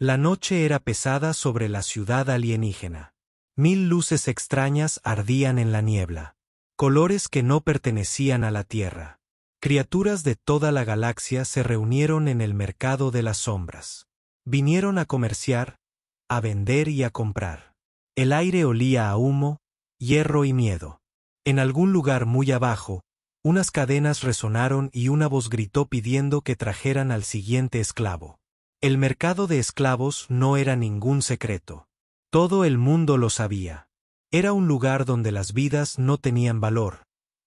La noche era pesada sobre la ciudad alienígena. 1000 luces extrañas ardían en la niebla. Colores que no pertenecían a la Tierra. Criaturas de toda la galaxia se reunieron en el mercado de las sombras. Vinieron a comerciar, a vender y a comprar. El aire olía a humo, hierro y miedo. En algún lugar muy abajo, unas cadenas resonaron y una voz gritó pidiendo que trajeran al siguiente esclavo. El mercado de esclavos no era ningún secreto. Todo el mundo lo sabía. Era un lugar donde las vidas no tenían valor,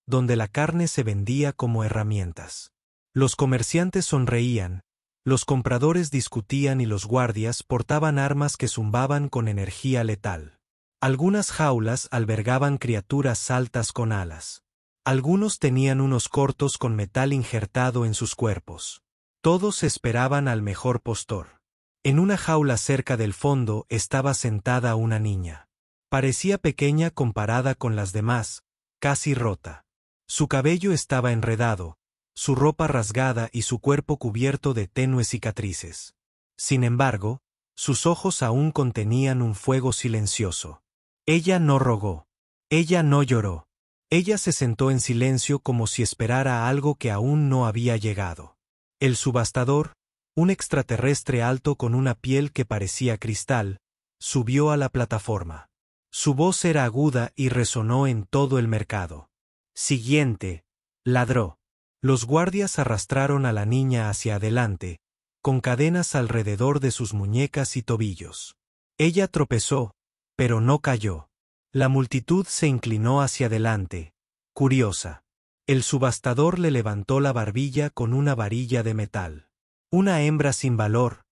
donde la carne se vendía como herramientas. Los comerciantes sonreían, los compradores discutían y los guardias portaban armas que zumbaban con energía letal. Algunas jaulas albergaban criaturas altas con alas. Algunos tenían unos cortos con metal injertado en sus cuerpos. Todos esperaban al mejor postor. En una jaula cerca del fondo estaba sentada una niña. Parecía pequeña comparada con las demás, casi rota. Su cabello estaba enredado, su ropa rasgada y su cuerpo cubierto de tenues cicatrices. Sin embargo, sus ojos aún contenían un fuego silencioso. Ella no rogó. Ella no lloró. Ella se sentó en silencio como si esperara algo que aún no había llegado. El subastador, un extraterrestre alto con una piel que parecía cristal, subió a la plataforma. Su voz era aguda y resonó en todo el mercado. Siguiente, ladró. Los guardias arrastraron a la niña hacia adelante, con cadenas alrededor de sus muñecas y tobillos. Ella tropezó, pero no cayó. La multitud se inclinó hacia adelante, curiosa. El subastador le levantó la barbilla con una varilla de metal. Una hembra sin valor,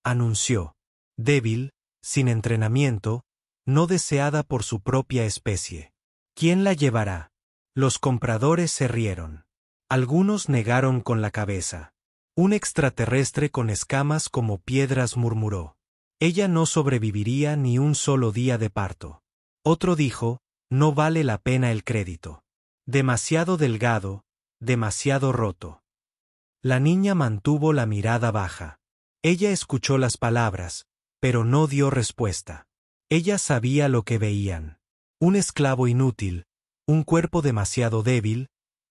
anunció. Débil, sin entrenamiento, no deseada por su propia especie. ¿Quién la llevará? Los compradores se rieron. Algunos negaron con la cabeza. Un extraterrestre con escamas como piedras murmuró. Ella no sobreviviría ni un solo día de parto. Otro dijo, no vale la pena el crédito. Demasiado delgado, demasiado roto. La niña mantuvo la mirada baja. Ella escuchó las palabras, pero no dio respuesta. Ella sabía lo que veían. Un esclavo inútil, un cuerpo demasiado débil,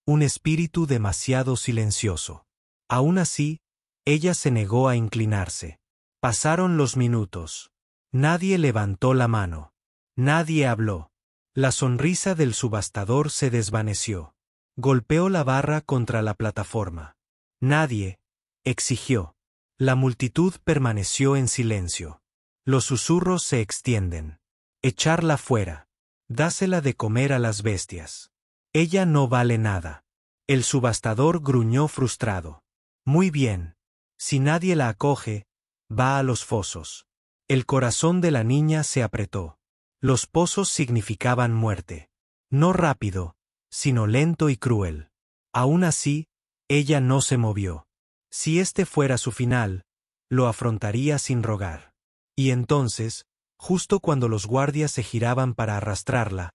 un espíritu demasiado silencioso. Aún así, ella se negó a inclinarse. Pasaron los minutos. Nadie levantó la mano. Nadie habló. La sonrisa del subastador se desvaneció. Golpeó la barra contra la plataforma. Nadie, exigió. La multitud permaneció en silencio. Los susurros se extienden. Echarla fuera. Dásela de comer a las bestias. Ella no vale nada. El subastador gruñó frustrado. Muy bien. Si nadie la acoge, va a los fosos. El corazón de la niña se apretó. Los pozos significaban muerte. No rápido, sino lento y cruel. Aún así, ella no se movió. Si este fuera su final, lo afrontaría sin rogar. Y entonces, justo cuando los guardias se giraban para arrastrarla,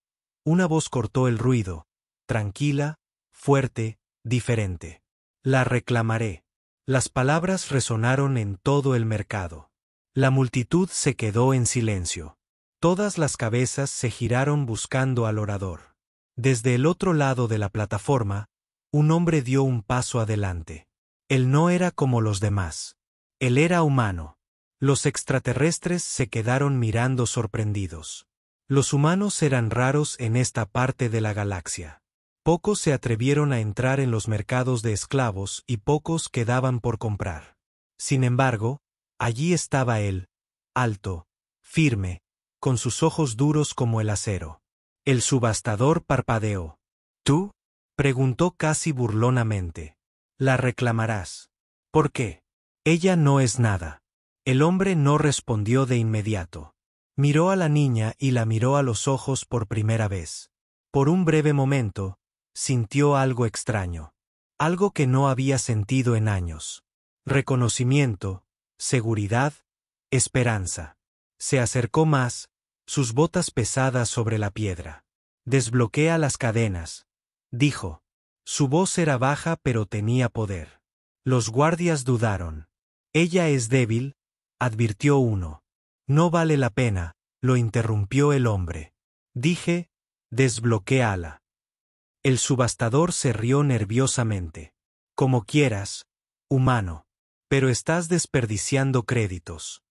una voz cortó el ruido, tranquila, fuerte, diferente. La reclamaré. Las palabras resonaron en todo el mercado. La multitud se quedó en silencio. Todas las cabezas se giraron buscando al orador. Desde el otro lado de la plataforma, un hombre dio un paso adelante. Él no era como los demás. Él era humano. Los extraterrestres se quedaron mirando sorprendidos. Los humanos eran raros en esta parte de la galaxia. Pocos se atrevieron a entrar en los mercados de esclavos y pocos quedaban por comprar. Sin embargo, allí estaba él, alto, firme, con sus ojos duros como el acero. El subastador parpadeó. ¿Tú? Preguntó casi burlonamente. La reclamarás. ¿Por qué? Ella no es nada. El hombre no respondió de inmediato. Miró a la niña y la miró a los ojos por primera vez. Por un breve momento, sintió algo extraño. Algo que no había sentido en años. Reconocimiento, seguridad, esperanza. Se acercó más, sus botas pesadas sobre la piedra. Desbloquea las cadenas, dijo. Su voz era baja pero tenía poder. Los guardias dudaron. Ella es débil, advirtió uno. No vale la pena, lo interrumpió el hombre. Dije, desbloquéala. El subastador se rió nerviosamente. Como quieras, humano. Pero estás desperdiciando créditos.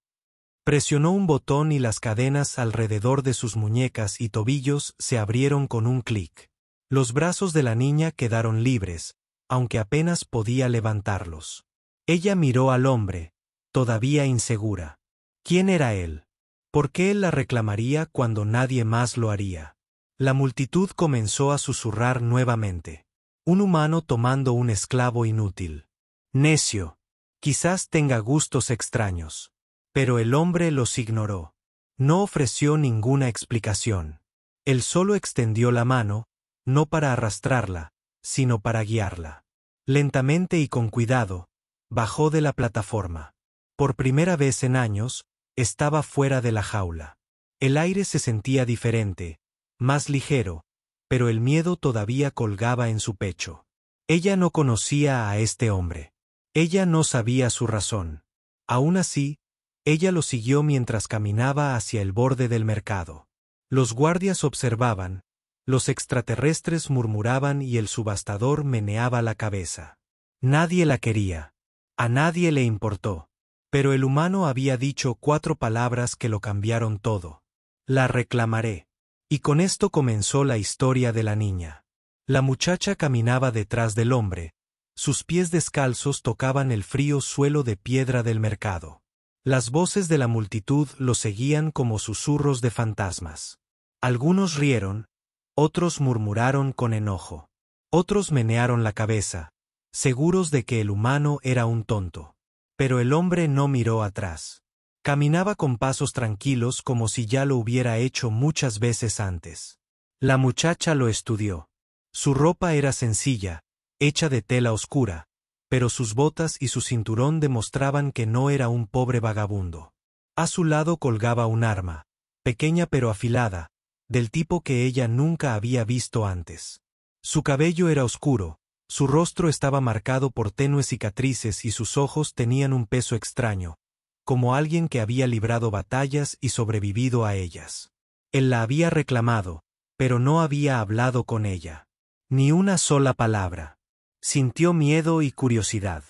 Presionó un botón y las cadenas alrededor de sus muñecas y tobillos se abrieron con un clic. Los brazos de la niña quedaron libres, aunque apenas podía levantarlos. Ella miró al hombre, todavía insegura. ¿Quién era él? ¿Por qué él la reclamaría cuando nadie más lo haría? La multitud comenzó a susurrar nuevamente. Un humano tomando un esclavo inútil. Necio. Quizás tenga gustos extraños. Pero el hombre los ignoró. No ofreció ninguna explicación. Él solo extendió la mano, no para arrastrarla, sino para guiarla. Lentamente y con cuidado, bajó de la plataforma. Por primera vez en años, estaba fuera de la jaula. El aire se sentía diferente, más ligero, pero el miedo todavía colgaba en su pecho. Ella no conocía a este hombre. Ella no sabía su razón. Aún así, ella lo siguió mientras caminaba hacia el borde del mercado. Los guardias observaban, los extraterrestres murmuraban y el subastador meneaba la cabeza. Nadie la quería. A nadie le importó. Pero el humano había dicho 4 palabras que lo cambiaron todo. La reclamaré. Y con esto comenzó la historia de la niña. La muchacha caminaba detrás del hombre. Sus pies descalzos tocaban el frío suelo de piedra del mercado. Las voces de la multitud lo seguían como susurros de fantasmas. Algunos rieron, otros murmuraron con enojo. Otros menearon la cabeza, seguros de que el humano era un tonto. Pero el hombre no miró atrás. Caminaba con pasos tranquilos como si ya lo hubiera hecho muchas veces antes. La muchacha lo estudió. Su ropa era sencilla, hecha de tela oscura, pero sus botas y su cinturón demostraban que no era un pobre vagabundo. A su lado colgaba un arma, pequeña pero afilada, del tipo que ella nunca había visto antes. Su cabello era oscuro, su rostro estaba marcado por tenues cicatrices y sus ojos tenían un peso extraño, como alguien que había librado batallas y sobrevivido a ellas. Él la había reclamado, pero no había hablado con ella. Ni una sola palabra. Sintió miedo y curiosidad.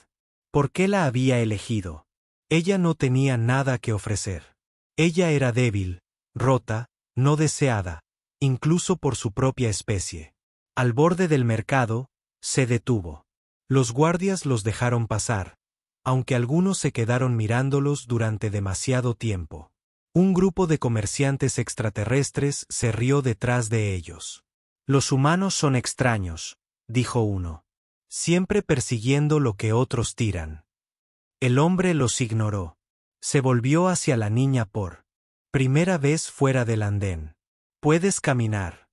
¿Por qué la había elegido? Ella no tenía nada que ofrecer. Ella era débil, rota, no deseada, incluso por su propia especie. Al borde del mercado, se detuvo. Los guardias los dejaron pasar, aunque algunos se quedaron mirándolos durante demasiado tiempo. Un grupo de comerciantes extraterrestres se rió detrás de ellos. Los humanos son extraños, dijo uno. Siempre persiguiendo lo que otros tiran. El hombre los ignoró. Se volvió hacia la niña por primera vez fuera del andén. ¿Puedes caminar?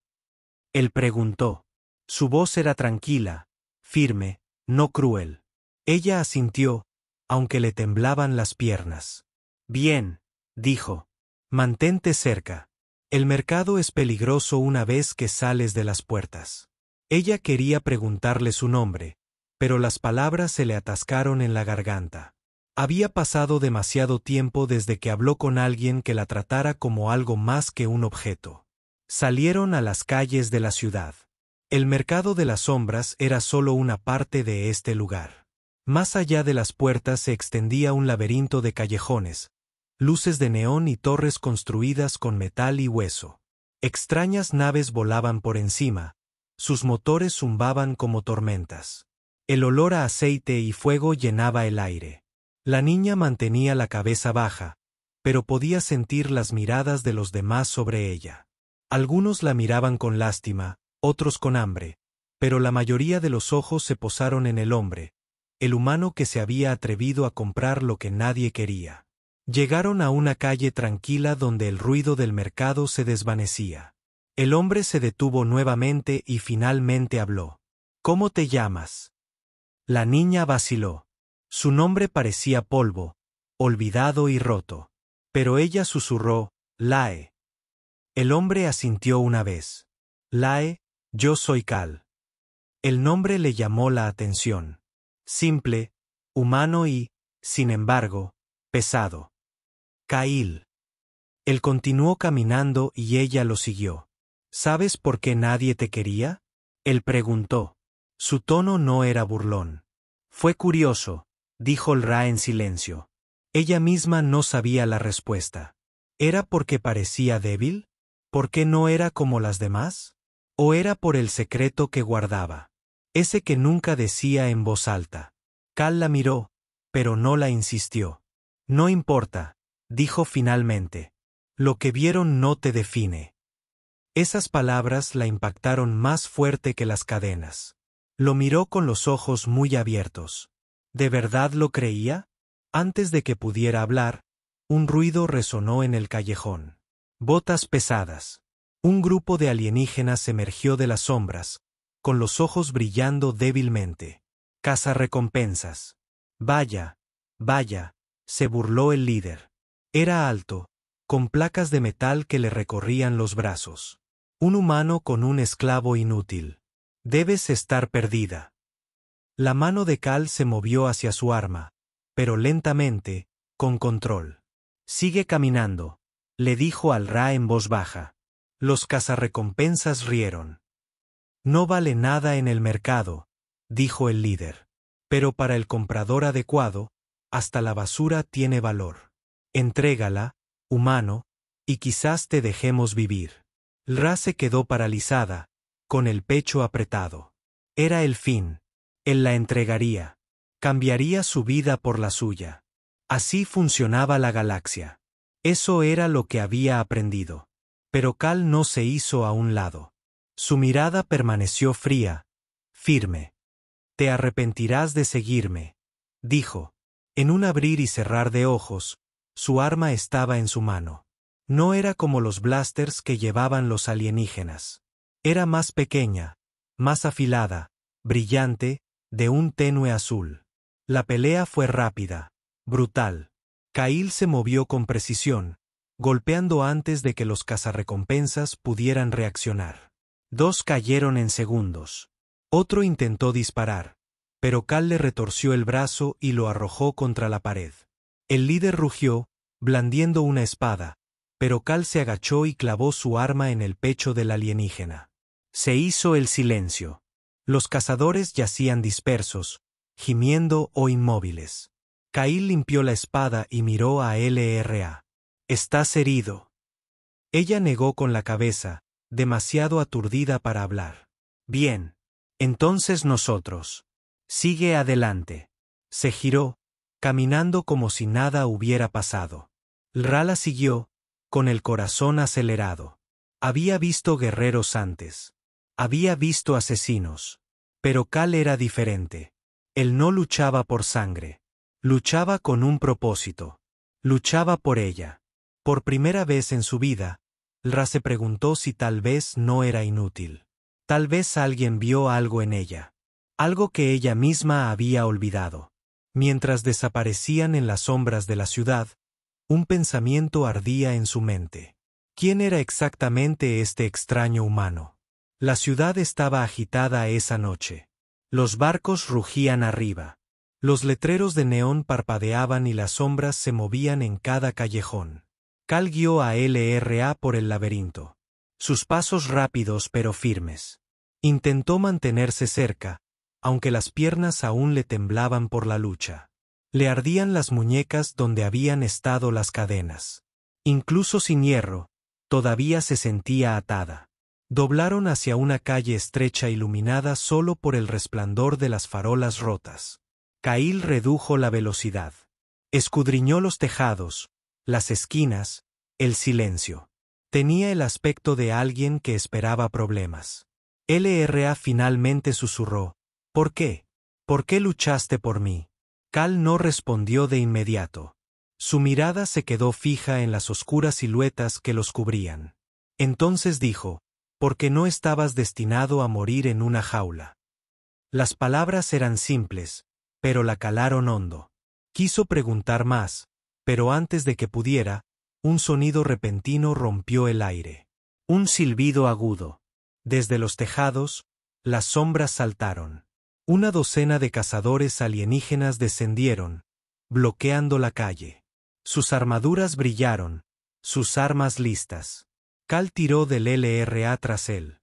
Él preguntó. Su voz era tranquila, firme, no cruel. Ella asintió, aunque le temblaban las piernas. Bien, dijo. Mantente cerca. El mercado es peligroso una vez que sales de las puertas. Ella quería preguntarle su nombre, pero las palabras se le atascaron en la garganta. Había pasado demasiado tiempo desde que habló con alguien que la tratara como algo más que un objeto. Salieron a las calles de la ciudad. El mercado de las sombras era solo una parte de este lugar. Más allá de las puertas se extendía un laberinto de callejones, luces de neón y torres construidas con metal y hueso. Extrañas naves volaban por encima, sus motores zumbaban como tormentas. El olor a aceite y fuego llenaba el aire. La niña mantenía la cabeza baja, pero podía sentir las miradas de los demás sobre ella. Algunos la miraban con lástima, otros con hambre, pero la mayoría de los ojos se posaron en el hombre, el humano que se había atrevido a comprar lo que nadie quería. Llegaron a una calle tranquila donde el ruido del mercado se desvanecía. El hombre se detuvo nuevamente y finalmente habló. ¿Cómo te llamas? La niña vaciló. Su nombre parecía polvo, olvidado y roto. Pero ella susurró, Lae. El hombre asintió una vez. Lae, yo soy Cal. El nombre le llamó la atención. Simple, humano y, sin embargo, pesado. Cail. Él continuó caminando y ella lo siguió. ¿Sabes por qué nadie te quería? Él preguntó. Su tono no era burlón. Fue curioso, dijo el Ra en silencio. Ella misma no sabía la respuesta. ¿Era porque parecía débil? ¿Por qué no era como las demás? ¿O era por el secreto que guardaba? Ese que nunca decía en voz alta. Cal la miró, pero no la insistió. No importa, dijo finalmente. Lo que vieron no te define. Esas palabras la impactaron más fuerte que las cadenas. Lo miró con los ojos muy abiertos. ¿De verdad lo creía? Antes de que pudiera hablar, un ruido resonó en el callejón. Botas pesadas. Un grupo de alienígenas emergió de las sombras, con los ojos brillando débilmente. Cazarrecompensas. Vaya, vaya, se burló el líder. Era alto, con placas de metal que le recorrían los brazos. Un humano con un esclavo inútil. Debes estar perdida. La mano de Cal se movió hacia su arma, pero lentamente, con control. Sigue caminando, le dijo al Ra en voz baja. Los cazarrecompensas rieron. No vale nada en el mercado, dijo el líder. Pero para el comprador adecuado, hasta la basura tiene valor. Entrégala, humano, y quizás te dejemos vivir. Ra se quedó paralizada, con el pecho apretado. Era el fin. Él la entregaría. Cambiaría su vida por la suya. Así funcionaba la galaxia. Eso era lo que había aprendido. Pero Cal no se hizo a un lado. Su mirada permaneció fría, firme. Te arrepentirás de seguirme, dijo. En un abrir y cerrar de ojos, su arma estaba en su mano. No era como los blasters que llevaban los alienígenas. Era más pequeña, más afilada, brillante, de un tenue azul. La pelea fue rápida, brutal. Cail se movió con precisión, golpeando antes de que los cazarrecompensas pudieran reaccionar. Dos cayeron en segundos. Otro intentó disparar, pero Cal le retorció el brazo y lo arrojó contra la pared. El líder rugió, blandiendo una espada, pero Cal se agachó y clavó su arma en el pecho del alienígena. Se hizo el silencio. Los cazadores yacían dispersos, gimiendo o inmóviles. Cail limpió la espada y miró a LRA. «¿Estás herido?» Ella negó con la cabeza, demasiado aturdida para hablar. «Bien. Entonces nosotros. Sigue adelante». Se giró, caminando como si nada hubiera pasado. Ra la siguió, con el corazón acelerado. Había visto guerreros antes. Había visto asesinos. Pero Cal era diferente. Él no luchaba por sangre. Luchaba con un propósito. Luchaba por ella. Por primera vez en su vida, Ra se preguntó si tal vez no era inútil. Tal vez alguien vio algo en ella. Algo que ella misma había olvidado. Mientras desaparecían en las sombras de la ciudad, un pensamiento ardía en su mente. ¿Quién era exactamente este extraño humano? La ciudad estaba agitada esa noche. Los barcos rugían arriba. Los letreros de neón parpadeaban y las sombras se movían en cada callejón. Cal guió a LRA por el laberinto. Sus pasos rápidos pero firmes. Intentó mantenerse cerca, aunque las piernas aún le temblaban por la lucha. Le ardían las muñecas donde habían estado las cadenas. Incluso sin hierro, todavía se sentía atada. Doblaron hacia una calle estrecha iluminada solo por el resplandor de las farolas rotas. Cail redujo la velocidad. Escudriñó los tejados, las esquinas, el silencio. Tenía el aspecto de alguien que esperaba problemas. LRA finalmente susurró. ¿Por qué? ¿Por qué luchaste por mí? Cal no respondió de inmediato. Su mirada se quedó fija en las oscuras siluetas que los cubrían. Entonces dijo, porque no estabas destinado a morir en una jaula. Las palabras eran simples, pero la calaron hondo. Quiso preguntar más, pero antes de que pudiera, un sonido repentino rompió el aire. Un silbido agudo. Desde los tejados, las sombras saltaron. Una docena de cazadores alienígenas descendieron, bloqueando la calle. Sus armaduras brillaron, sus armas listas. Cal tiró del LRA tras él.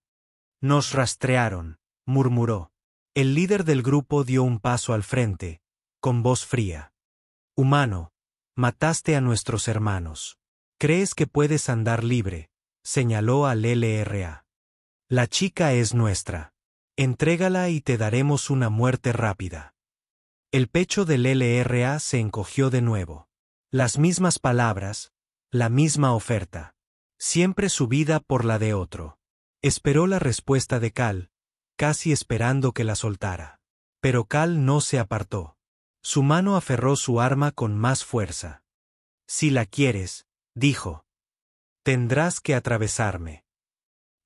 Nos rastrearon, murmuró. El líder del grupo dio un paso al frente, con voz fría. Humano, mataste a nuestros hermanos. ¿Crees que puedes andar libre? Señaló al LRA. La chica es nuestra. Entrégala y te daremos una muerte rápida. El pecho del LRA se encogió de nuevo. Las mismas palabras, la misma oferta. Siempre su vida por la de otro. Esperó la respuesta de Cal, casi esperando que la soltara. Pero Cal no se apartó. Su mano aferró su arma con más fuerza. Si la quieres, dijo. Tendrás que atravesarme.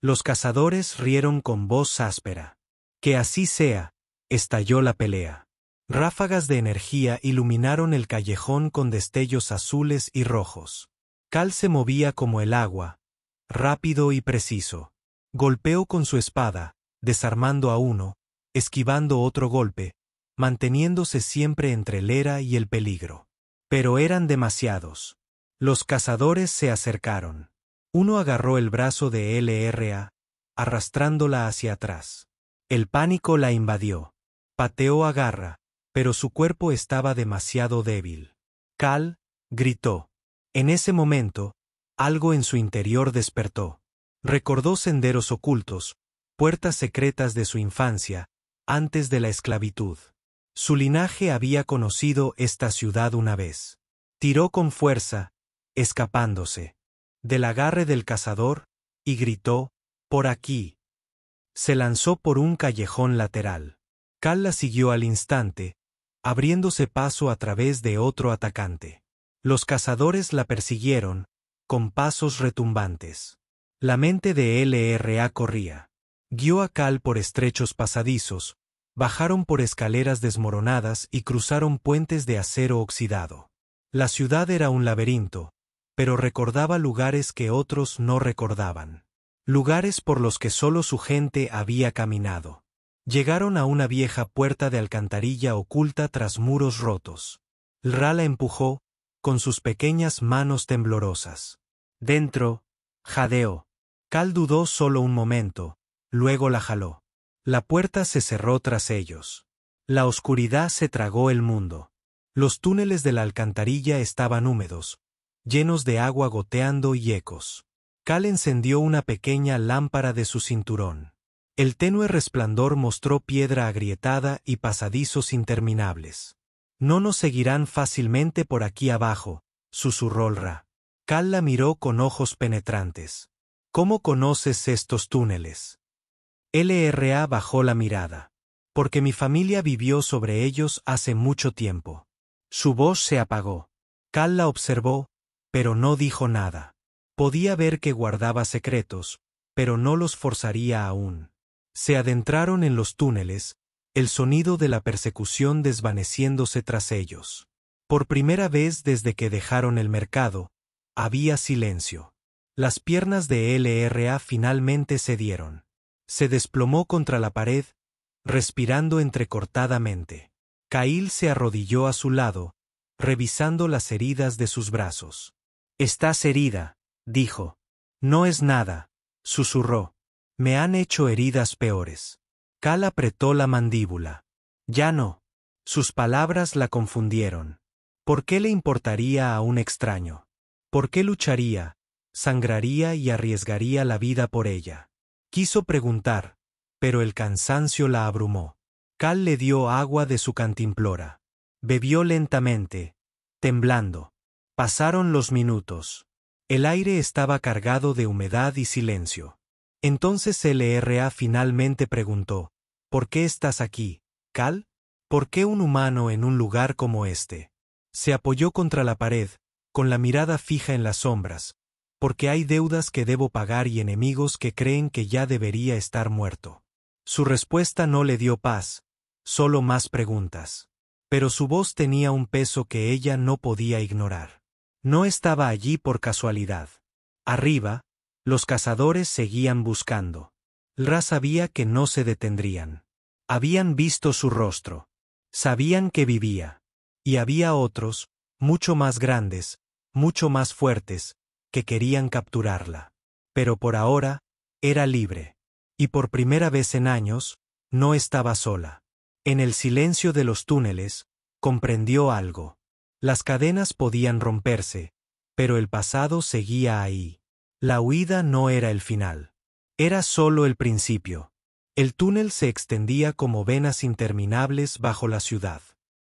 Los cazadores rieron con voz áspera. Que así sea, estalló la pelea. Ráfagas de energía iluminaron el callejón con destellos azules y rojos. Cal se movía como el agua, rápido y preciso. Golpeó con su espada, desarmando a uno, esquivando otro golpe, manteniéndose siempre entre el era y el peligro. Pero eran demasiados. Los cazadores se acercaron. Uno agarró el brazo de LRA, arrastrándola hacia atrás. El pánico la invadió. Pateó a Garra, pero su cuerpo estaba demasiado débil. Cal gritó. En ese momento, algo en su interior despertó. Recordó senderos ocultos, puertas secretas de su infancia, antes de la esclavitud. Su linaje había conocido esta ciudad una vez. Tiró con fuerza, escapándose del agarre del cazador, y gritó, «¡Por aquí!». Se lanzó por un callejón lateral. Cal la siguió al instante, abriéndose paso a través de otro atacante. Los cazadores la persiguieron, con pasos retumbantes. La mente de LRA corría. Guió a Cal por estrechos pasadizos, bajaron por escaleras desmoronadas y cruzaron puentes de acero oxidado. La ciudad era un laberinto, pero recordaba lugares que otros no recordaban. Lugares por los que solo su gente había caminado. Llegaron a una vieja puerta de alcantarilla oculta tras muros rotos. Lra la empujó, con sus pequeñas manos temblorosas. Dentro, jadeó. Cal dudó solo un momento, luego la jaló. La puerta se cerró tras ellos. La oscuridad se tragó el mundo. Los túneles de la alcantarilla estaban húmedos, llenos de agua goteando y ecos. Cal encendió una pequeña lámpara de su cinturón. El tenue resplandor mostró piedra agrietada y pasadizos interminables. No nos seguirán fácilmente por aquí abajo, susurró Lra. Cal la miró con ojos penetrantes. ¿Cómo conoces estos túneles? LRA bajó la mirada. Porque mi familia vivió sobre ellos hace mucho tiempo. Su voz se apagó. Cal la observó, pero no dijo nada. Podía ver que guardaba secretos, pero no los forzaría aún. Se adentraron en los túneles, el sonido de la persecución desvaneciéndose tras ellos. Por primera vez desde que dejaron el mercado, había silencio. Las piernas de LRA finalmente cedieron. Se desplomó contra la pared, respirando entrecortadamente. Kail se arrodilló a su lado, revisando las heridas de sus brazos. «Estás herida», dijo. «No es nada», susurró. «Me han hecho heridas peores». Cal apretó la mandíbula. «Ya no». Sus palabras la confundieron. ¿Por qué le importaría a un extraño? ¿Por qué lucharía, sangraría y arriesgaría la vida por ella? Quiso preguntar, pero el cansancio la abrumó. Cal le dio agua de su cantimplora. Bebió lentamente, temblando. Pasaron los minutos. El aire estaba cargado de humedad y silencio. Entonces LRA finalmente preguntó, «¿Por qué estás aquí, Cal? ¿Por qué un humano en un lugar como este?» Se apoyó contra la pared, con la mirada fija en las sombras, porque hay deudas que debo pagar y enemigos que creen que ya debería estar muerto. Su respuesta no le dio paz, solo más preguntas. Pero su voz tenía un peso que ella no podía ignorar. No estaba allí por casualidad. Arriba, los cazadores seguían buscando. Lra sabía que no se detendrían. Habían visto su rostro. Sabían que vivía. Y había otros, mucho más grandes, mucho más fuertes, que querían capturarla. Pero por ahora, era libre. Y por primera vez en años, no estaba sola. En el silencio de los túneles, comprendió algo. Las cadenas podían romperse, pero el pasado seguía ahí. La huida no era el final. Era solo el principio. El túnel se extendía como venas interminables bajo la ciudad.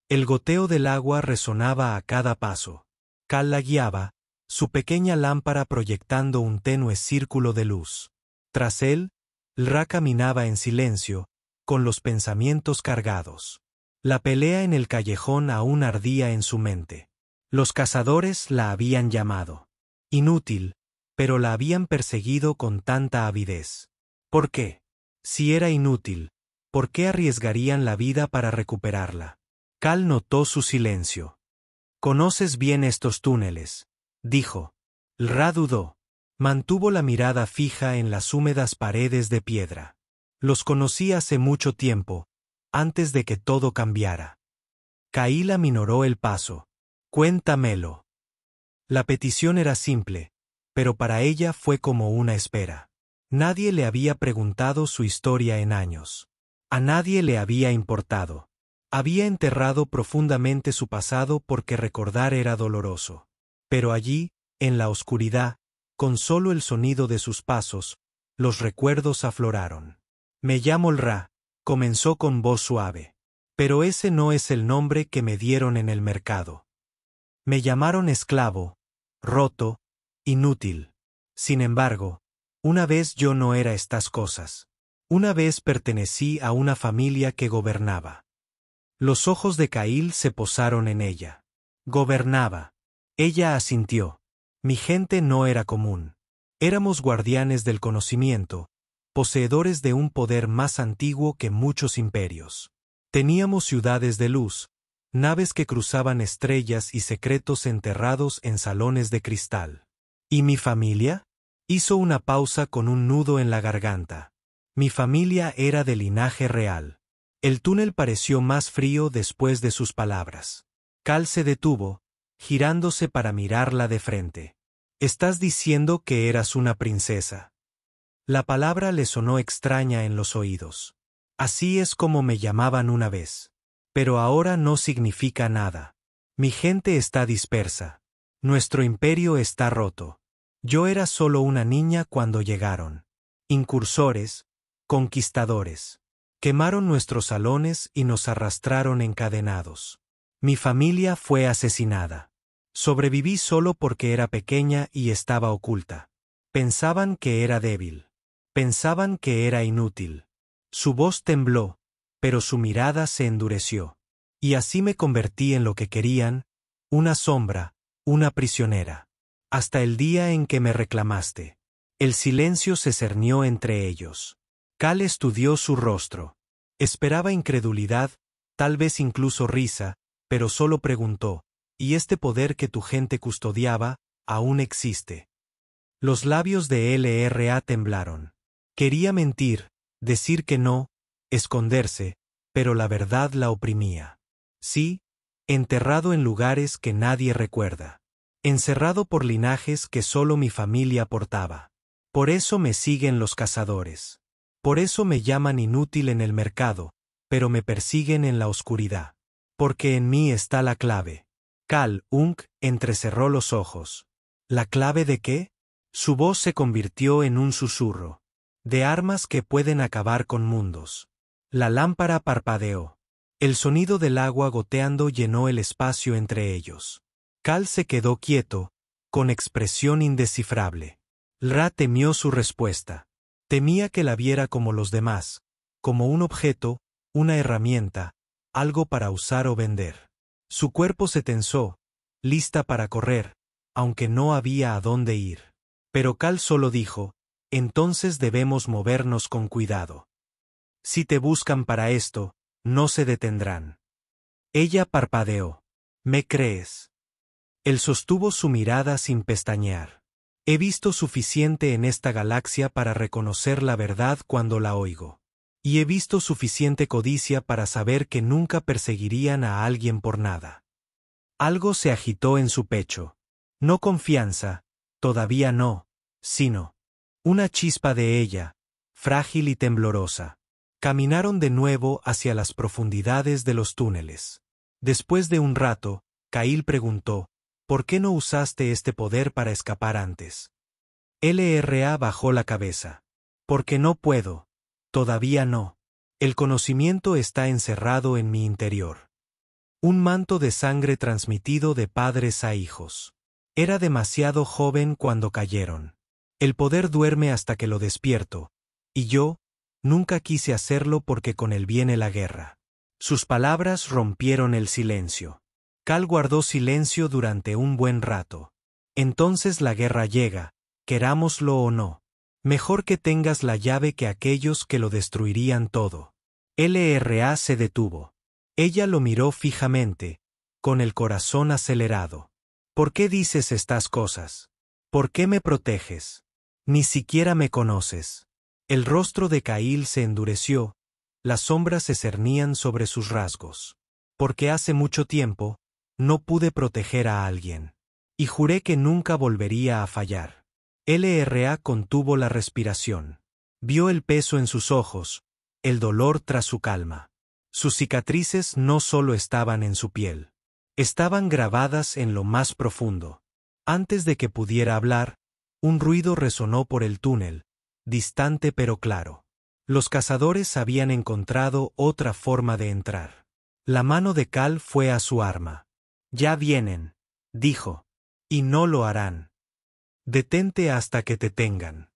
El goteo del agua resonaba a cada paso. Cal la guiaba, su pequeña lámpara proyectando un tenue círculo de luz. Tras él, Lra caminaba en silencio, con los pensamientos cargados. La pelea en el callejón aún ardía en su mente. Los cazadores la habían llamado inútil, pero la habían perseguido con tanta avidez. ¿Por qué? Si era inútil, ¿por qué arriesgarían la vida para recuperarla? Cal notó su silencio. «Conoces bien estos túneles», dijo. Lra dudó. Mantuvo la mirada fija en las húmedas paredes de piedra. Los conocí hace mucho tiempo, antes de que todo cambiara. Kaila minoró el paso. «Cuéntamelo». La petición era simple, pero para ella fue como una espera. Nadie le había preguntado su historia en años. A nadie le había importado. Había enterrado profundamente su pasado porque recordar era doloroso. Pero allí, en la oscuridad, con solo el sonido de sus pasos, los recuerdos afloraron. «Me llamo Lra», comenzó con voz suave. «Pero ese no es el nombre que me dieron en el mercado. Me llamaron esclavo, roto, inútil. Sin embargo, una vez yo no era estas cosas. Una vez pertenecí a una familia que gobernaba». Los ojos de Kail se posaron en ella. Gobernaba. Ella asintió. Mi gente no era común. Éramos guardianes del conocimiento, poseedores de un poder más antiguo que muchos imperios. Teníamos ciudades de luz, naves que cruzaban estrellas y secretos enterrados en salones de cristal. ¿Y mi familia? Hizo una pausa con un nudo en la garganta. Mi familia era de linaje real. El túnel pareció más frío después de sus palabras. Cal se detuvo, girándose para mirarla de frente. «¿Estás diciendo que eras una princesa?» La palabra le sonó extraña en los oídos. «Así es como me llamaban una vez. Pero ahora no significa nada. Mi gente está dispersa. Nuestro imperio está roto. Yo era solo una niña cuando llegaron. Incursores, conquistadores. Quemaron nuestros salones y nos arrastraron encadenados. Mi familia fue asesinada. Sobreviví solo porque era pequeña y estaba oculta. Pensaban que era débil. Pensaban que era inútil». Su voz tembló, pero su mirada se endureció. «Y así me convertí en lo que querían, una sombra, una prisionera. Hasta el día en que me reclamaste». El silencio se cernió entre ellos. Cal estudió su rostro. Esperaba incredulidad, tal vez incluso risa, pero solo preguntó, «¿Y este poder que tu gente custodiaba, aún existe?» Los labios de Lra temblaron. Quería mentir, decir que no, esconderse, pero la verdad la oprimía. Sí, enterrado en lugares que nadie recuerda. Encerrado por linajes que solo mi familia portaba. Por eso me siguen los cazadores. Por eso me llaman inútil en el mercado, pero me persiguen en la oscuridad. Porque en mí está la clave. Cal Unk entrecerró los ojos. ¿La clave de qué? Su voz se convirtió en un susurro. De armas que pueden acabar con mundos. La lámpara parpadeó. El sonido del agua goteando llenó el espacio entre ellos. Cal se quedó quieto, con expresión indescifrable. Lra temió su respuesta. Temía que la viera como los demás, como un objeto, una herramienta, algo para usar o vender. Su cuerpo se tensó, lista para correr, aunque no había a dónde ir. Pero Cal solo dijo, «Entonces debemos movernos con cuidado. Si te buscan para esto, no se detendrán». Ella parpadeó. «¿Me crees?» Él sostuvo su mirada sin pestañear. «He visto suficiente en esta galaxia para reconocer la verdad cuando la oigo. Y he visto suficiente codicia para saber que nunca perseguirían a alguien por nada». Algo se agitó en su pecho. No confianza, todavía no, sino una chispa de ella, frágil y temblorosa. Caminaron de nuevo hacia las profundidades de los túneles. Después de un rato, Kyle preguntó, ¿por qué no usaste este poder para escapar antes? LRA bajó la cabeza. Porque no puedo. Todavía no. El conocimiento está encerrado en mi interior. Un manto de sangre transmitido de padres a hijos. Era demasiado joven cuando cayeron. El poder duerme hasta que lo despierto, y yo, nunca quise hacerlo porque con él viene la guerra. Sus palabras rompieron el silencio. Cal guardó silencio durante un buen rato. Entonces la guerra llega, querámoslo o no. Mejor que tengas la llave que aquellos que lo destruirían todo. LRA se detuvo. Ella lo miró fijamente, con el corazón acelerado. ¿Por qué dices estas cosas? ¿Por qué me proteges? Ni siquiera me conoces. El rostro de Kyle se endureció, las sombras se cernían sobre sus rasgos. Porque hace mucho tiempo, no pude proteger a alguien. Y juré que nunca volvería a fallar. LRA contuvo la respiración. Vio el peso en sus ojos, el dolor tras su calma. Sus cicatrices no solo estaban en su piel. Estaban grabadas en lo más profundo. Antes de que pudiera hablar, un ruido resonó por el túnel, distante pero claro. Los cazadores habían encontrado otra forma de entrar. La mano de Cal fue a su arma. Ya vienen, dijo. Y no lo harán. Detente hasta que te tengan.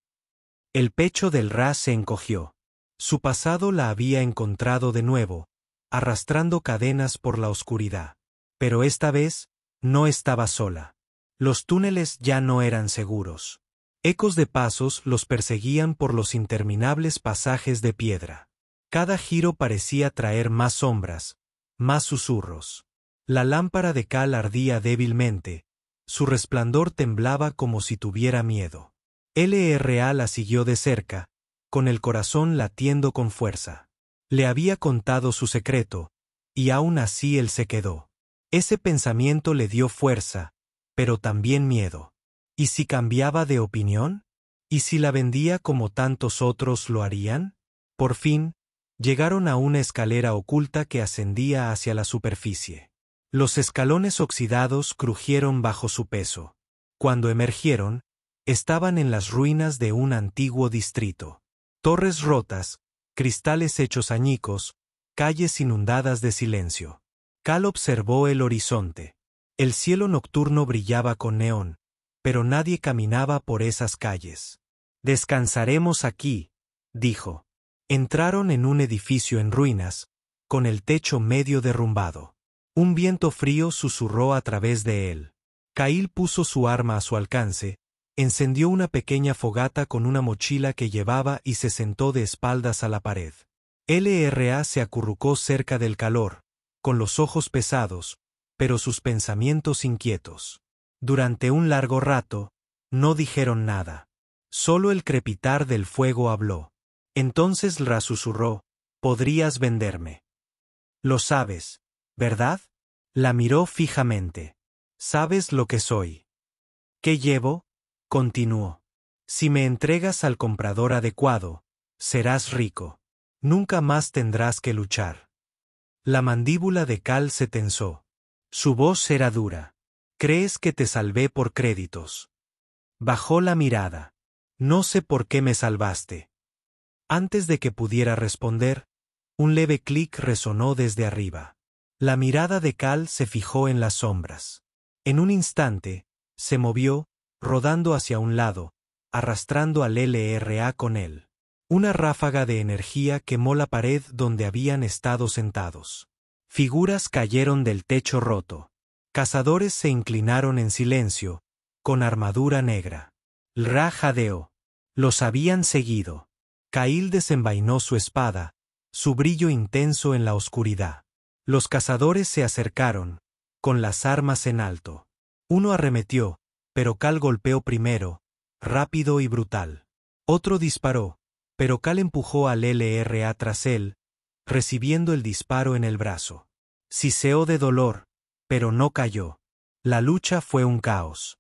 El pecho del Ra se encogió. Su pasado la había encontrado de nuevo, arrastrando cadenas por la oscuridad. Pero esta vez, no estaba sola. Los túneles ya no eran seguros. Ecos de pasos los perseguían por los interminables pasajes de piedra. Cada giro parecía traer más sombras, más susurros. La lámpara de Cal ardía débilmente, su resplandor temblaba como si tuviera miedo. LRA la siguió de cerca, con el corazón latiendo con fuerza. Le había contado su secreto, y aún así él se quedó. Ese pensamiento le dio fuerza, pero también miedo. ¿Y si cambiaba de opinión? ¿Y si la vendía como tantos otros lo harían? Por fin, llegaron a una escalera oculta que ascendía hacia la superficie. Los escalones oxidados crujieron bajo su peso. Cuando emergieron, estaban en las ruinas de un antiguo distrito. Torres rotas, cristales hechos añicos, calles inundadas de silencio. Cal observó el horizonte. El cielo nocturno brillaba con neón, pero nadie caminaba por esas calles. Descansaremos aquí, dijo. Entraron en un edificio en ruinas, con el techo medio derrumbado. Un viento frío susurró a través de él. Kyle puso su arma a su alcance, encendió una pequeña fogata con una mochila que llevaba y se sentó de espaldas a la pared. LRA se acurrucó cerca del calor, con los ojos pesados, pero sus pensamientos inquietos. Durante un largo rato, no dijeron nada. Solo el crepitar del fuego habló. Entonces Ra susurró, «Podrías venderme. Lo sabes, ¿verdad?» La miró fijamente. «¿Sabes lo que soy?» «¿Qué llevo?» continuó. «Si me entregas al comprador adecuado, serás rico. Nunca más tendrás que luchar». La mandíbula de Cal se tensó. Su voz era dura. «¿Crees que te salvé por créditos?» Bajó la mirada. «No sé por qué me salvaste». Antes de que pudiera responder, un leve clic resonó desde arriba. La mirada de Cal se fijó en las sombras. En un instante, se movió, rodando hacia un lado, arrastrando al LRA con él. Una ráfaga de energía quemó la pared donde habían estado sentados. Figuras cayeron del techo roto. Cazadores se inclinaron en silencio, con armadura negra. Ra jadeó. Los habían seguido. Kyle desenvainó su espada, su brillo intenso en la oscuridad. Los cazadores se acercaron, con las armas en alto. Uno arremetió, pero Cal golpeó primero, rápido y brutal. Otro disparó, pero Cal empujó al LRA tras él, recibiendo el disparo en el brazo. Siseó de dolor, pero no cayó. La lucha fue un caos.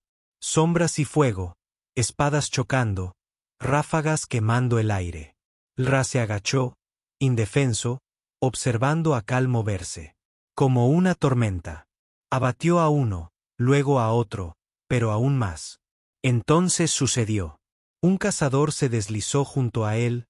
Sombras y fuego, espadas chocando, ráfagas quemando el aire. Ra se agachó, indefenso, observando a Cal moverse. Como una tormenta. Abatió a uno, luego a otro, pero aún más. Entonces sucedió. Un cazador se deslizó junto a él,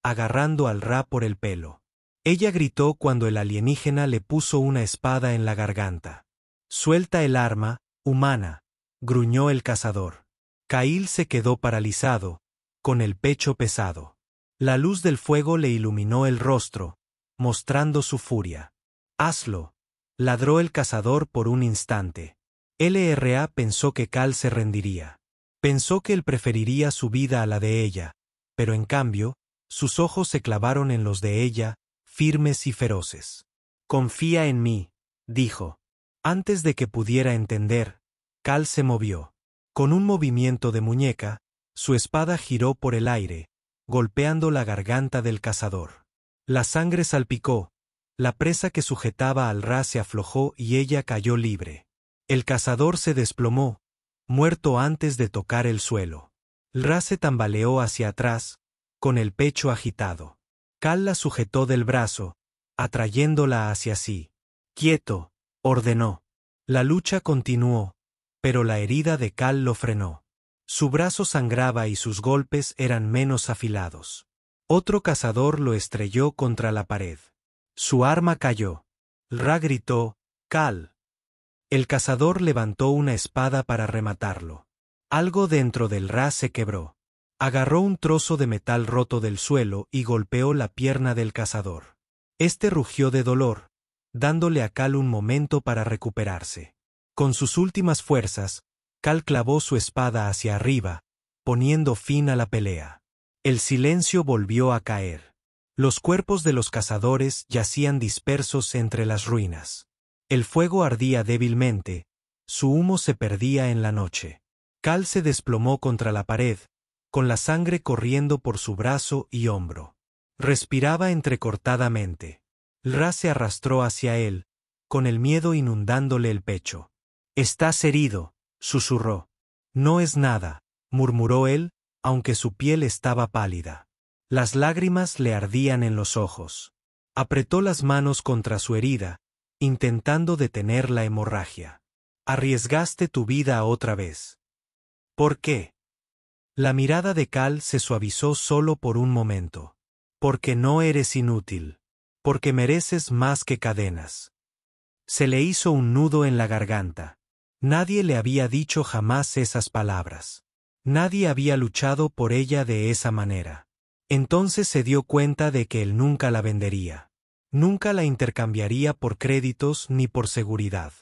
agarrando al Ra por el pelo. Ella gritó cuando el alienígena le puso una espada en la garganta. Suelta el arma, humana, gruñó el cazador. Kail se quedó paralizado, con el pecho pesado. La luz del fuego le iluminó el rostro, mostrando su furia. Hazlo, ladró el cazador por un instante. LRA pensó que Cal se rendiría. Pensó que él preferiría su vida a la de ella, pero en cambio, sus ojos se clavaron en los de ella, firmes y feroces. Confía en mí, dijo. Antes de que pudiera entender, Cal se movió. Con un movimiento de muñeca, su espada giró por el aire, golpeando la garganta del cazador. La sangre salpicó, la presa que sujetaba al Ra se aflojó y ella cayó libre. El cazador se desplomó, muerto antes de tocar el suelo. Ra se tambaleó hacia atrás, con el pecho agitado. Cal la sujetó del brazo, atrayéndola hacia sí. Quieto, ordenó. La lucha continuó, pero la herida de Cal lo frenó. Su brazo sangraba y sus golpes eran menos afilados. Otro cazador lo estrelló contra la pared. Su arma cayó. Ra gritó, «Cal». El cazador levantó una espada para rematarlo. Algo dentro del Ra se quebró. Agarró un trozo de metal roto del suelo y golpeó la pierna del cazador. Este rugió de dolor, dándole a Cal un momento para recuperarse. Con sus últimas fuerzas, Cal clavó su espada hacia arriba, poniendo fin a la pelea. El silencio volvió a caer. Los cuerpos de los cazadores yacían dispersos entre las ruinas. El fuego ardía débilmente, su humo se perdía en la noche. Cal se desplomó contra la pared, con la sangre corriendo por su brazo y hombro. Respiraba entrecortadamente. Ra se arrastró hacia él, con el miedo inundándole el pecho. «Estás herido», susurró. «No es nada», murmuró él, aunque su piel estaba pálida. Las lágrimas le ardían en los ojos. Apretó las manos contra su herida, intentando detener la hemorragia. «Arriesgaste tu vida otra vez». «¿Por qué?» La mirada de Cal se suavizó solo por un momento. «Porque no eres inútil. Porque mereces más que cadenas». Se le hizo un nudo en la garganta. Nadie le había dicho jamás esas palabras. Nadie había luchado por ella de esa manera. Entonces se dio cuenta de que él nunca la vendería. Nunca la intercambiaría por créditos ni por seguridad.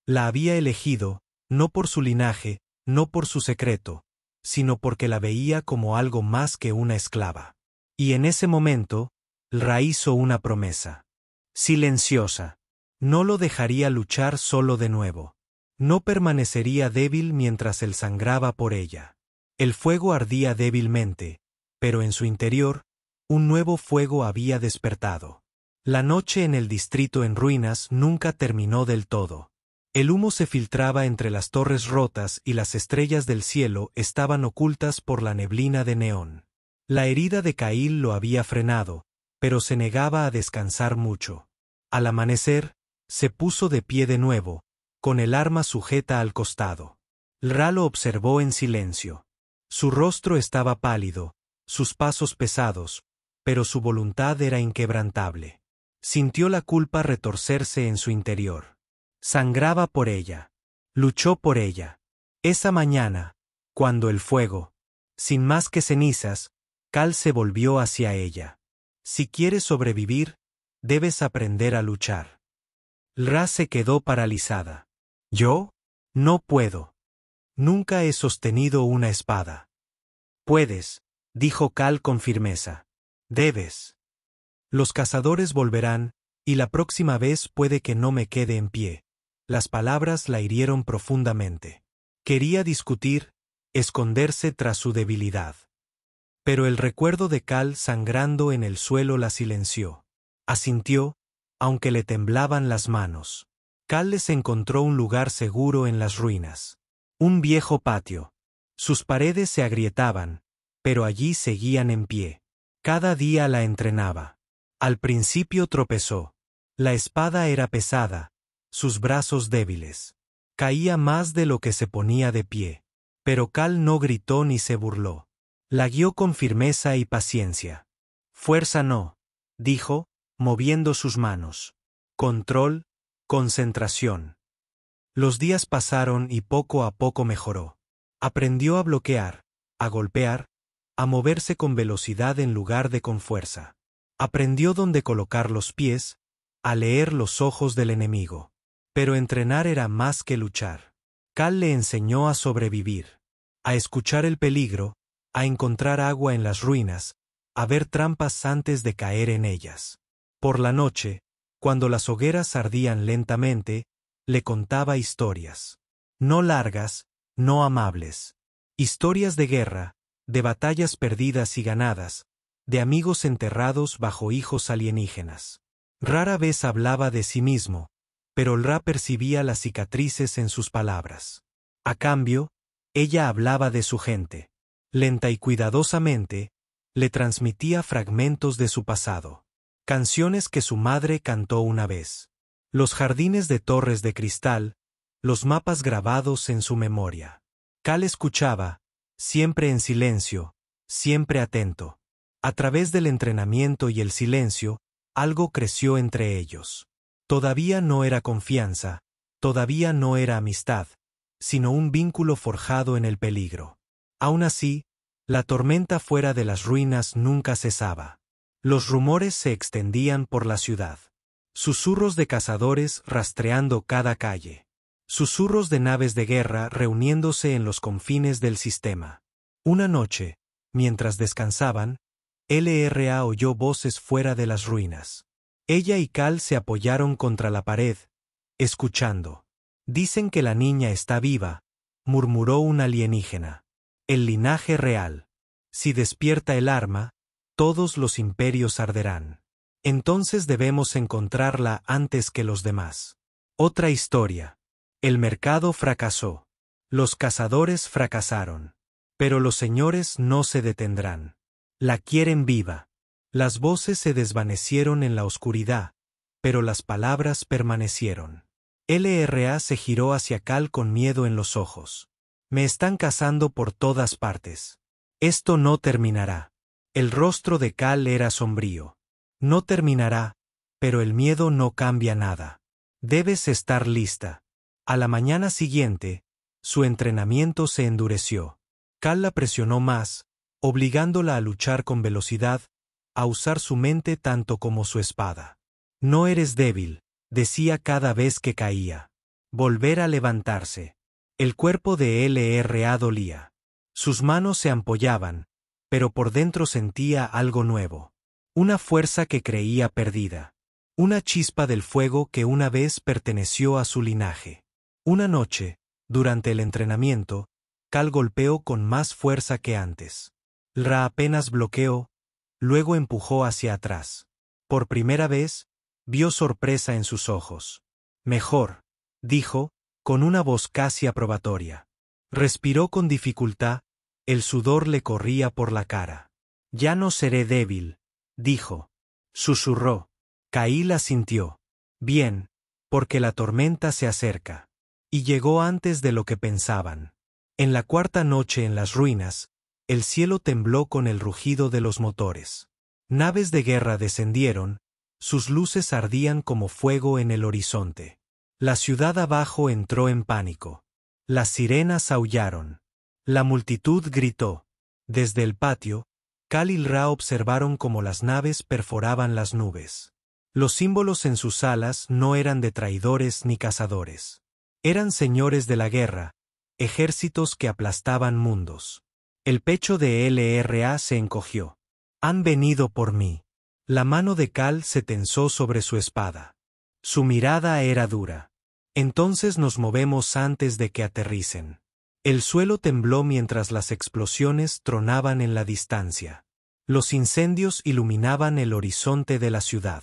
La había elegido, no por su linaje, no por su secreto, sino porque la veía como algo más que una esclava. Y en ese momento, Ra hizo una promesa. Silenciosa. No lo dejaría luchar solo de nuevo. No permanecería débil mientras él sangraba por ella. El fuego ardía débilmente, pero en su interior, un nuevo fuego había despertado. La noche en el distrito en ruinas nunca terminó del todo. El humo se filtraba entre las torres rotas y las estrellas del cielo estaban ocultas por la neblina de neón. La herida de Kail lo había frenado, pero se negaba a descansar mucho. Al amanecer, se puso de pie de nuevo, con el arma sujeta al costado. Ra lo observó en silencio. Su rostro estaba pálido, sus pasos pesados, pero su voluntad era inquebrantable. Sintió la culpa retorcerse en su interior. Sangraba por ella. Luchó por ella. Esa mañana, cuando el fuego, sin más que cenizas, Cal se volvió hacia ella. Si quieres sobrevivir, debes aprender a luchar. Ra se quedó paralizada. ¿Yo? No puedo. Nunca he sostenido una espada. Puedes, dijo Cal con firmeza. Debes. Los cazadores volverán, y la próxima vez puede que no me quede en pie. Las palabras la hirieron profundamente. Quería discutir, esconderse tras su debilidad. Pero el recuerdo de Cal sangrando en el suelo la silenció. Asintió, aunque le temblaban las manos. Cal les encontró un lugar seguro en las ruinas. Un viejo patio. Sus paredes se agrietaban, pero allí seguían en pie. Cada día la entrenaba. Al principio tropezó. La espada era pesada, sus brazos débiles. Caía más de lo que se ponía de pie. Pero Cal no gritó ni se burló. La guió con firmeza y paciencia. Fuerza no, dijo, moviendo sus manos. Control, concentración. Los días pasaron y poco a poco mejoró. Aprendió a bloquear, a golpear, a moverse con velocidad en lugar de con fuerza. Aprendió dónde colocar los pies, a leer los ojos del enemigo. Pero entrenar era más que luchar. Cal le enseñó a sobrevivir, a escuchar el peligro, a encontrar agua en las ruinas, a ver trampas antes de caer en ellas. Por la noche, cuando las hogueras ardían lentamente, le contaba historias. No largas, no amables. Historias de guerra, de batallas perdidas y ganadas, de amigos enterrados bajo hijos alienígenas. Rara vez hablaba de sí mismo, pero Ra percibía las cicatrices en sus palabras. A cambio, ella hablaba de su gente. Lenta y cuidadosamente, le transmitía fragmentos de su pasado. Canciones que su madre cantó una vez. Los jardines de torres de cristal, los mapas grabados en su memoria. Cal escuchaba, siempre en silencio, siempre atento. A través del entrenamiento y el silencio, algo creció entre ellos. Todavía no era confianza, todavía no era amistad, sino un vínculo forjado en el peligro. Aún así, la tormenta fuera de las ruinas nunca cesaba. Los rumores se extendían por la ciudad. Susurros de cazadores rastreando cada calle. Susurros de naves de guerra reuniéndose en los confines del sistema. Una noche, mientras descansaban, LRA oyó voces fuera de las ruinas. Ella y Cal se apoyaron contra la pared, escuchando. Dicen que la niña está viva, murmuró un alienígena. El linaje real. Si despierta el arma, todos los imperios arderán. Entonces debemos encontrarla antes que los demás. Otra historia. El mercado fracasó. Los cazadores fracasaron. Pero los señores no se detendrán. La quieren viva. Las voces se desvanecieron en la oscuridad, pero las palabras permanecieron. LRA se giró hacia Cal con miedo en los ojos. Me están cazando por todas partes. Esto no terminará. El rostro de Cal era sombrío. No terminará, pero el miedo no cambia nada. Debes estar lista. A la mañana siguiente, su entrenamiento se endureció. Cal la presionó más, obligándola a luchar con velocidad, a usar su mente tanto como su espada. No eres débil, decía cada vez que caía. Volver a levantarse. El cuerpo de LRA dolía. Sus manos se ampollaban, pero por dentro sentía algo nuevo. Una fuerza que creía perdida. Una chispa del fuego que una vez perteneció a su linaje. Una noche, durante el entrenamiento, Cal golpeó con más fuerza que antes. Ra apenas bloqueó, luego empujó hacia atrás. Por primera vez, vio sorpresa en sus ojos. Mejor, dijo, con una voz casi aprobatoria. Respiró con dificultad, el sudor le corría por la cara. Ya no seré débil, dijo. Susurró. Kaila sintió. Bien, porque la tormenta se acerca. Y llegó antes de lo que pensaban. En la cuarta noche en las ruinas, el cielo tembló con el rugido de los motores. Naves de guerra descendieron, sus luces ardían como fuego en el horizonte. La ciudad abajo entró en pánico. Las sirenas aullaron. La multitud gritó. Desde el patio, Cal y Ra observaron cómo las naves perforaban las nubes. Los símbolos en sus alas no eran de traidores ni cazadores. Eran señores de la guerra, ejércitos que aplastaban mundos. El pecho de LRA se encogió. Han venido por mí. La mano de Cal se tensó sobre su espada. Su mirada era dura. Entonces nos movemos antes de que aterricen. El suelo tembló mientras las explosiones tronaban en la distancia. Los incendios iluminaban el horizonte de la ciudad.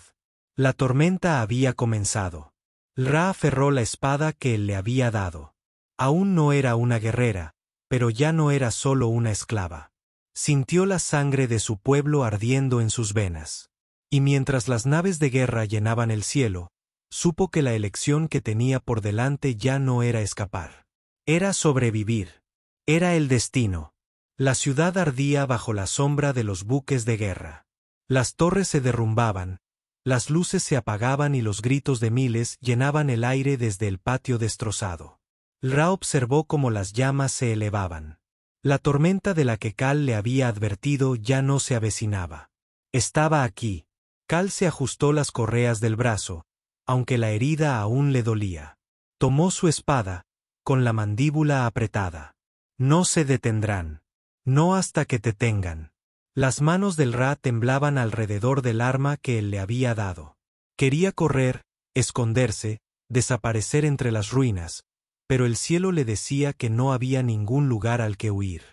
La tormenta había comenzado. Ra aferró la espada que él le había dado. Aún no era una guerrera, pero ya no era solo una esclava. Sintió la sangre de su pueblo ardiendo en sus venas. Y mientras las naves de guerra llenaban el cielo, supo que la elección que tenía por delante ya no era escapar. Era sobrevivir. Era el destino. La ciudad ardía bajo la sombra de los buques de guerra. Las torres se derrumbaban, las luces se apagaban y los gritos de miles llenaban el aire desde el patio destrozado. Ra observó cómo las llamas se elevaban. La tormenta de la que Cal le había advertido ya no se avecinaba. Estaba aquí. Cal se ajustó las correas del brazo, aunque la herida aún le dolía. Tomó su espada, con la mandíbula apretada. No se detendrán. No hasta que te tengan. Las manos del Ra temblaban alrededor del arma que él le había dado. Quería correr, esconderse, desaparecer entre las ruinas, pero el cielo le decía que no había ningún lugar al que huir.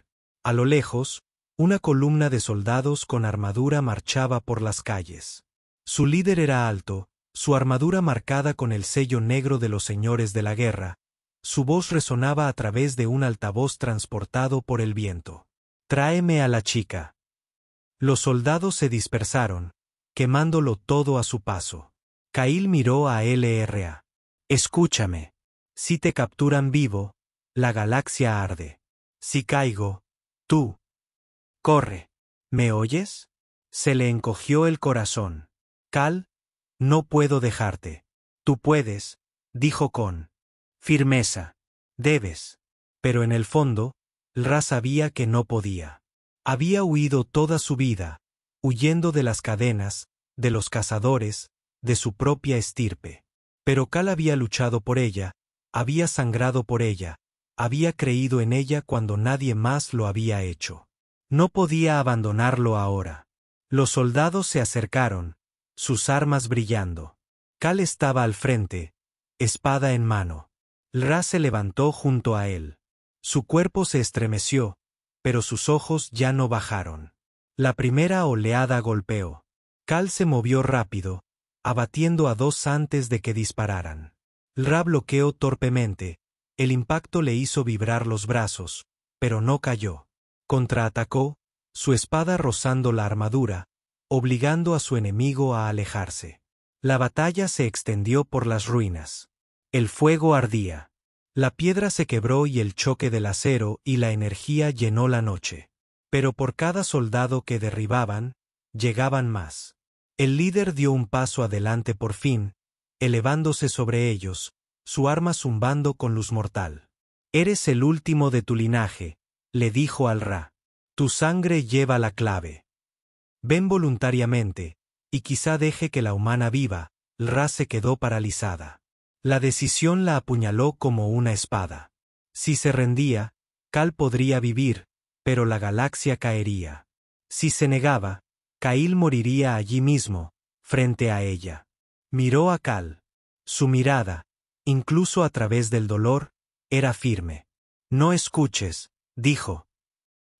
A lo lejos, una columna de soldados con armadura marchaba por las calles. Su líder era alto, su armadura marcada con el sello negro de los señores de la guerra. Su voz resonaba a través de un altavoz transportado por el viento. «Tráeme a la chica». Los soldados se dispersaron, quemándolo todo a su paso. Cail miró a LRA. «Escúchame. Si te capturan vivo, la galaxia arde. Si caigo, tú. Corre. ¿Me oyes?» Se le encogió el corazón. «Cal, no puedo dejarte». «Tú puedes», dijo con firmeza. «Debes». Pero en el fondo, Ra sabía que no podía. Había huido toda su vida, huyendo de las cadenas, de los cazadores, de su propia estirpe. Pero Cal había luchado por ella, había sangrado por ella, había creído en ella cuando nadie más lo había hecho. No podía abandonarlo ahora. Los soldados se acercaron, sus armas brillando. Cal estaba al frente, espada en mano. Ra se levantó junto a él. Su cuerpo se estremeció, pero sus ojos ya no bajaron. La primera oleada golpeó. Cal se movió rápido, abatiendo a dos antes de que dispararan. Ra bloqueó torpemente, el impacto le hizo vibrar los brazos, pero no cayó. Contraatacó, su espada rozando la armadura, obligando a su enemigo a alejarse. La batalla se extendió por las ruinas. El fuego ardía. La piedra se quebró y el choque del acero y la energía llenó la noche. Pero por cada soldado que derribaban, llegaban más. El líder dio un paso adelante por fin, elevándose sobre ellos, su arma zumbando con luz mortal. «Eres el último de tu linaje», le dijo al Ra. «Tu sangre lleva la clave. Ven voluntariamente, y quizá deje que la humana viva». Ra se quedó paralizada. La decisión la apuñaló como una espada. Si se rendía, Cal podría vivir, pero la galaxia caería. Si se negaba, Cail moriría allí mismo, frente a ella. Miró a Cal. Su mirada, incluso a través del dolor, era firme. «No escuches», dijo.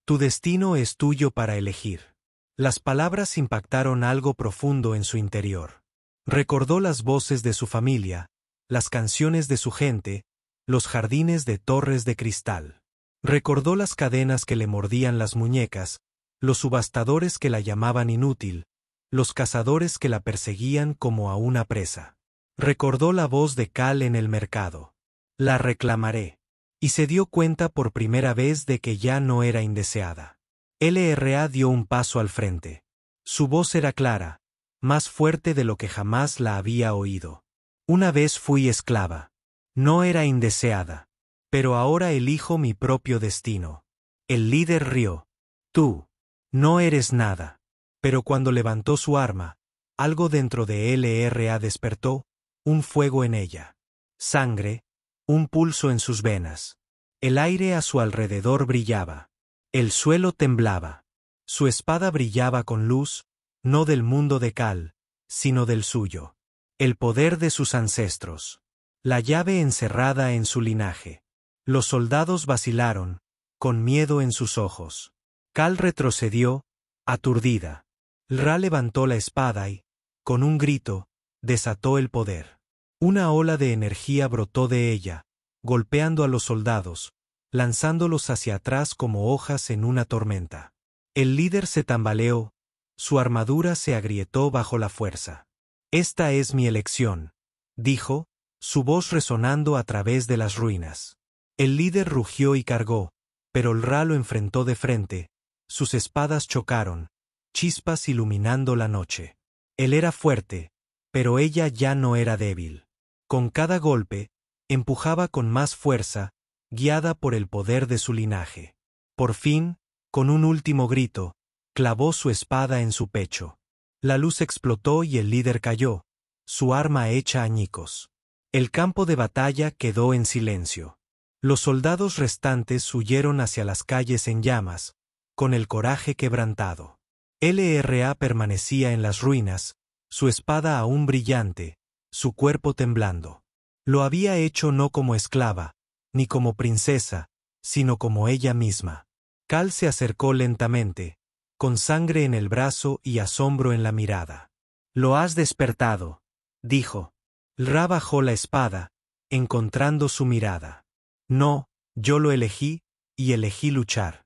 «Tu destino es tuyo para elegir». Las palabras impactaron algo profundo en su interior. Recordó las voces de su familia, las canciones de su gente, los jardines de torres de cristal. Recordó las cadenas que le mordían las muñecas, los subastadores que la llamaban inútil, los cazadores que la perseguían como a una presa. Recordó la voz de Cal en el mercado. «La reclamaré». Y se dio cuenta por primera vez de que ya no era indeseada. LRA dio un paso al frente. Su voz era clara, más fuerte de lo que jamás la había oído. «Una vez fui esclava. No era indeseada. Pero ahora elijo mi propio destino». El líder rió. «Tú. No eres nada». Pero cuando levantó su arma, algo dentro de LRA despertó, un fuego en ella. Sangre, un pulso en sus venas. El aire a su alrededor brillaba. El suelo temblaba. Su espada brillaba con luz, no del mundo de Cal, sino del suyo. El poder de sus ancestros. La llave encerrada en su linaje. Los soldados vacilaron, con miedo en sus ojos. Cal retrocedió, aturdida. Ra levantó la espada y, con un grito, desató el poder. Una ola de energía brotó de ella, golpeando a los soldados, lanzándolos hacia atrás como hojas en una tormenta. El líder se tambaleó, su armadura se agrietó bajo la fuerza. «Esta es mi elección», dijo, su voz resonando a través de las ruinas. El líder rugió y cargó, pero Lra lo enfrentó de frente, sus espadas chocaron, chispas iluminando la noche. Él era fuerte, pero ella ya no era débil. Con cada golpe, empujaba con más fuerza, guiada por el poder de su linaje. Por fin, con un último grito, clavó su espada en su pecho. La luz explotó y el líder cayó, su arma hecha añicos. El campo de batalla quedó en silencio. Los soldados restantes huyeron hacia las calles en llamas, con el coraje quebrantado. Lra permanecía en las ruinas, su espada aún brillante, su cuerpo temblando. Lo había hecho no como esclava, ni como princesa, sino como ella misma. Cal se acercó lentamente, con sangre en el brazo y asombro en la mirada. «Lo has despertado», dijo. Lra bajó la espada, encontrando su mirada. «No, yo lo elegí, y elegí luchar».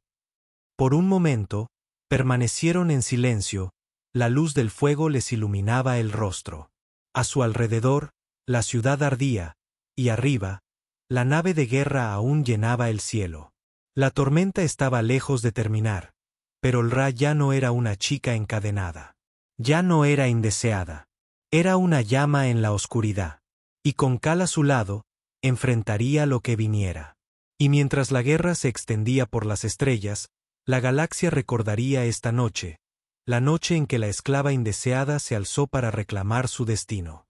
Por un momento, permanecieron en silencio, la luz del fuego les iluminaba el rostro. A su alrededor, la ciudad ardía, y arriba, la nave de guerra aún llenaba el cielo. La tormenta estaba lejos de terminar, pero Lra ya no era una chica encadenada. Ya no era indeseada. Era una llama en la oscuridad. Y con Cal a su lado, enfrentaría lo que viniera. Y mientras la guerra se extendía por las estrellas, la galaxia recordaría esta noche, la noche en que la esclava indeseada se alzó para reclamar su destino.